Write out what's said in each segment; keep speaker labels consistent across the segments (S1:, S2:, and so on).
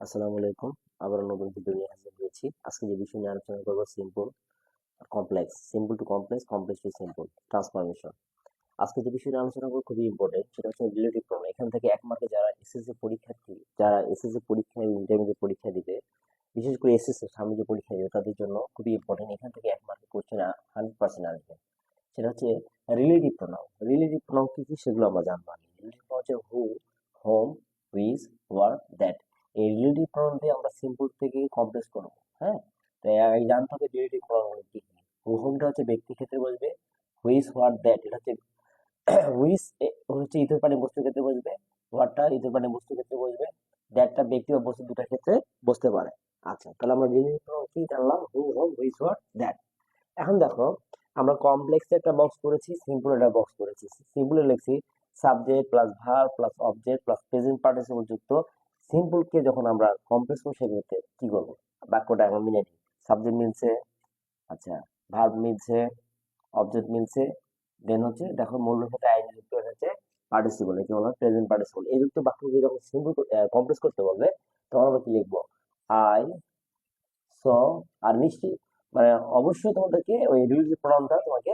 S1: আসসালামু আলাইকুম। আবার নতুন ভিডিও নিয়ে হাজির হয়েছি। আজকে যে বিষয় নিয়ে আলোচনা করবো simple complex, simple to complex, complex to simple transformation. আজকে যে বিষয় নিয়ে আলোচনা করবো খুবই ইম্পর্টেন্ট, সেটা হচ্ছে রিলেটিভ প্রবলেম। এখান থেকে এক মার্কে যারা এসএসসি পরীক্ষা ইন্টারমিডিয়েট পরীক্ষা দিবে, বিশেষ করে এসএসসি সামনে যে পরীক্ষা দিবে তাদের জন্য খুবই ইম্পর্টেন্ট। এখান থেকে এক মার্কে কোশ্চেন 100% আসবে। সেটা হচ্ছে রিলেটিভ প্রোনাউন। রিলেটিভ প্রোনাউন কি কি সেগুলো আমরা জানবো আগে। রিলেটিভ প্রোনাউন হচ্ছে হু, হোম, হুইচ, হোয়ার, দ্যাট। এই রিলেটিভ প্রোনাউন দিয়ে আমরা সিম্পল থেকে কমপ্লেক্স করবো। হ্যাঁ, তাই আগে জানতে হবে রিলেটিভ প্রোনাউন কি কি। হু হোমটা হচ্ছে ব্যক্তি ক্ষেত্রে বসবে। হুইচ, হোয়াট, দ্যাট এটা হচ্ছে হুইচ হচ্ছে ইতর প্রাণী বস্তুর ক্ষেত্রে বসবে। হোয়াটটা ইতর প্রাণী বস্তুর ক্ষেত্রে বসবে। দ্যাটটা ব্যক্তি বা বস্তু দুটার ক্ষেত্রে বসতে পারে। আচ্ছা, তাহলে আমরা রিলেটিভ প্রোনাউন কি জানলাম? হু, হোম, হুইচ, হোয়াট, দ্যাট। এখন দেখো, আমরা কমপ্লেক্স একটা বক্স করেছি, সিম্পল একটা বক্স করেছি। সিম্পলে লিখছি subject plus verb plus object plus present participle যুক্ত। সিম্পলকে যখন আমরা কমপ্লেক্স করব সেক্ষেত্রে কি করবো? বাক্যটা এখন মিলে নিই। সাবজেক্ট মিলছে, আচ্ছা, ভার্ব মিলছে, অবজেক্ট মিলছে, দেন হচ্ছে দেখো মূল ক্ষেত্রে আইনি যুক্ত হচ্ছে পার্টিসিপল, কি বলবো? Present participle. এই যুক্ত বাক্যকে যখন সিম্পল কমপ্লেক্স করতে বলবে তখন আমরা কি লিখবো? আই স আর নিশ্চিত, মানে অবশ্যই তোমাদেরকে ওই রিলেটিভ প্রোনাউনটা তোমাকে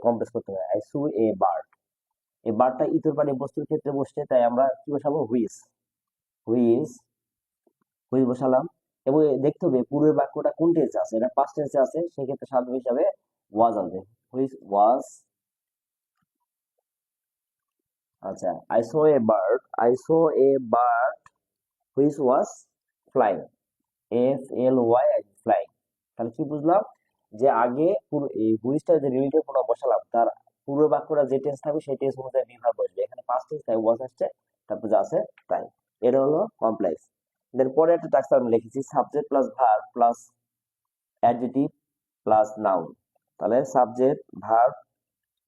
S1: কমপ্লেক্স করতে হবে। আই সু এ বার্ড। এই বার্ডটা ইতর প্রাণী বস্তুর ক্ষেত্রে বসছে, তাই আমরা কি বসাবো? হুইস। হুইস, হুইস বসালাম। এবং দেখতে হবে পূর্বের বাক্যটা কোন টেন্সে আছে। এটা পাস্ট টেন্সে আছে, সেক্ষেত্রে সাধু হিসাবে ওয়াজ আসবে। হুইস ওয়াজ। আচ্ছা, I saw a bird, I saw a bird which was flying. FLY, flying. তাহলে কি বুঝলাম? যে আগে পুরো এই হুইচটা যে রিলেটিভ প্রোনাউন বসালাম, তার পুরো বাক্যটা যে টেন্স থাকবে সেই টেন্স অনুযায়ী বিভাগ বসবে। এখানে পাস্ট টেন্স তাই ওয়াজ আসছে, তারপর যা আছে তাই। এটা হলো কমপ্লেক্স। দেন পরে একটা টাক্স আমি লিখেছি subject plus verb plus adjective plus noun. তাহলে সাবজেক্ট ভার্ব,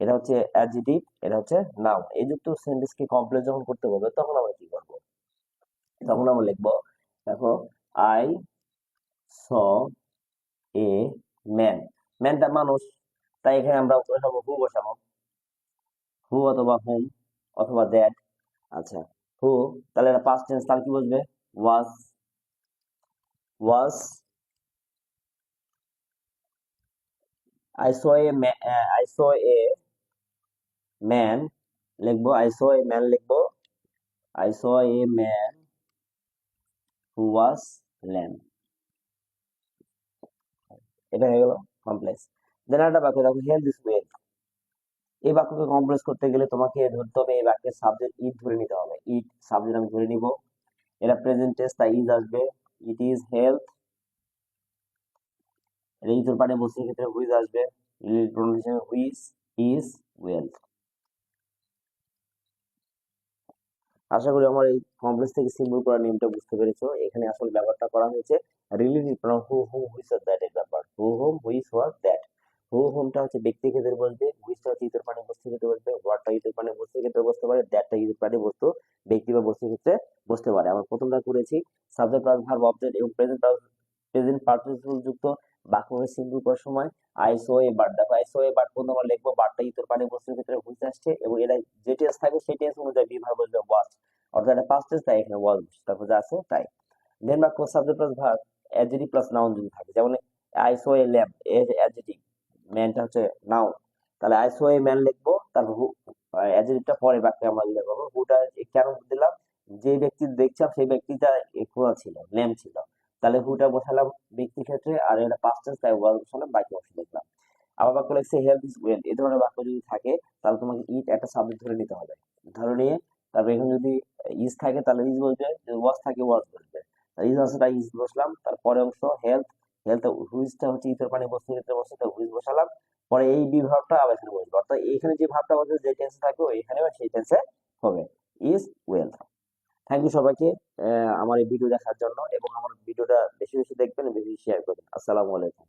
S1: এটা হচ্ছে অ্যাডজেটিভ, এটা হচ্ছে নাউন। এই যুক্ত সেন্টেন্সকে কমপ্লেক্স যখন করতে বলবে তখন আমরা কি করবো? তখন আমরা লিখবো, দেখো, আই স এ ম্যান। ম্যানটা মানুষ, তাই এখানে আমরা বসাবো হু বসাবো। হু অথবা হুম অথবা দ্যাট। আচ্ছা, হু, তাহলে এটা পাস্ট টেন্স, তাহলে কি বসবে? Was. Was. I saw a I saw a man লিখবো, আই স এ ম্যান লিখবো, I saw a man who was lame. এটা হয়ে গেল কমপ্লেক্স। দেন একটা বাক্য দেখো, হেল্প দিস ওয়েল। এই বাক্যকে কমপ্লেক্স করতে গেলে তোমাকে ধরতে হবে এই বাক্যের সাবজেক্ট ইট ধরে নিতে হবে। ইট সাবজেক্ট আমি ধরে নিব। এটা প্রেজেন্ট টেন্স, তাই ইজ আসবে। It is health. এটা ইতর পানে বস্তুর ক্ষেত্রে হুইজ আসবে। রিলেটিভ প্রোনাউন হিসেবে হুইজ ইজ ওয়েলথ। আশা করি আমার এই কমপ্লেক্স থেকে সিম্পল করার নিয়মটা বুঝতে পেরেছো। এখানে আসলে ব্যাপারটা করা হয়েছে relative pronoun who hmm which are that এর ব্যাপার। হু হুম হুইচ হোয়াট দ্যাট। হু হুমটা হচ্ছে ব্যক্তি ক্ষেত্রে বলবে, হুইচটা হচ্ছে ইতর প্রাণী বস্তুর ক্ষেত্রে বলবে, হোয়াটটা ইতর প্রাণী বস্তুর ক্ষেত্রে বসতে পারে, দ্যাটটা ইতর প্রাণী বস্তু ব্যক্তি বা বস্তুর ক্ষেত্রে বসতে পারে। আমরা প্রথমটা করেছি সাবজেক্ট প্লাস ভার্ব অবজেক্ট এবং প্রেজেন্ট পার্টিসিপল যুক্ত বাক্যকে সিম্পল করার সময় আই সো এ বার্ড। দেখো আই সো এ বার্ড পর্যন্ত আমরা লিখবো, বার্ডটা ইতর প্রাণী বস্তুর ক্ষেত্রে হুইচ আসছে এবং এটা যে টেন্স থাকবে সেই টেন্স অনুযায়ী বিভাগ বসবে ওয়াজ। অর্থাৎ এটা পাস্ট টেন্স, তাই এখানে ওয়াজ, তারপর যা আছে তাই। দেন বাক্য subject plus verb adjective plus noun যদি থাকে, যেমন I saw a lamp, adjective, ম্যানটা হচ্ছে নাউন। তাহলে আই সো এ ম্যান লিখবো, তারপর অ্যাডজেক্টিভটা পরে বাক্যে আমরা দিতে পারবো। হুটা কেন দিলাম? যে ব্যক্তি দেখছিলাম সেই ব্যক্তিটা খোলা ছিল, ল্যাম্প ছিল। তাহলে হুটা বসালাম ব্যক্তি ক্ষেত্রে, আর এটা পাস্ট টেন্স, তাই ওয়াজ বসালাম, বাকি অংশ লিখলাম। আবার বাক্য লিখছে হেল্প ইজ ওয়েল। এই ধরনের বাক্য যদি থাকে তাহলে তোমাকে ইট একটা সাবজেক্ট ধরে নিতে হবে। ধরে নিয়ে তারপর এখানে যদি ইজ থাকে তাহলে ইজ বলবে, যদি ওয়াজ থাকে ওয়াজ বলবে। ইজ আছে তাই ইজ বসলাম। তারপরে অংশ হেলথ। হেলথ হুইজটা হচ্ছে ইতর প্রাণী বস্তুর ক্ষেত্রে বসে, তাই হুইজ বসালাম। পরে এই বিভাগটা আবার এখানে বসবে, অর্থাৎ এখানে যে ভাবটা বসবে যে টেন্সে থাকবে এখানেও সেই টেন্সে হবে। Is well. থ্যাংক ইউ সবাইকে আমার এই ভিডিও দেখার জন্য, এবং আমার ভিডিওটা বেশি বেশি দেখবেন, বেশি শেয়ার করবেন। আসসালামু আলাইকুম।